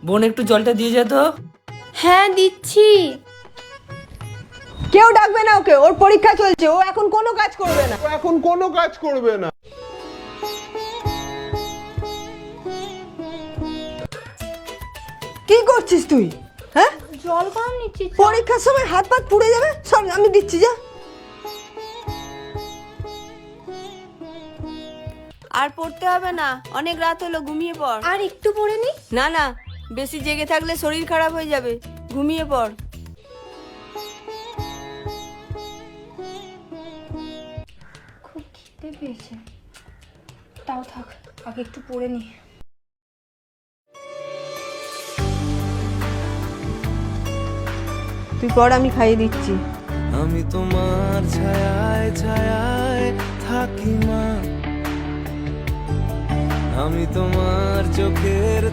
বোন একটু জলটা দিয়ে যেত। হ্যাঁ দিচ্ছি। কেউ ডাকবে না ওকে, ওর পরীক্ষা চলছে, ও এখন কোনো কাজ করবে না। কি করছিস তুই? হ্যাঁ, জল গরম নিচ্ছি। পরীক্ষার সময় হাত পা পুড়ে যাবে। সব আমি দিচ্ছি, যা। আর পড়তে হবে না, অনেক রাত হলো, ঘুমিয়ে পড়। আর একটু পড়ে নি। না না, বেশি জেগে থাকলে শরীর খারাপ হয়ে যাবে, ঘুমিয়ে পড়। খুব খিদে পেয়েছে, তাও থাক, আগে একটু পড়ে নি। তুই পড়, আমি খাইয়ে দিচ্ছি। আমি তোমার ছায়ায় ছায়ায় থাকি মা, আমি তোমার চোখের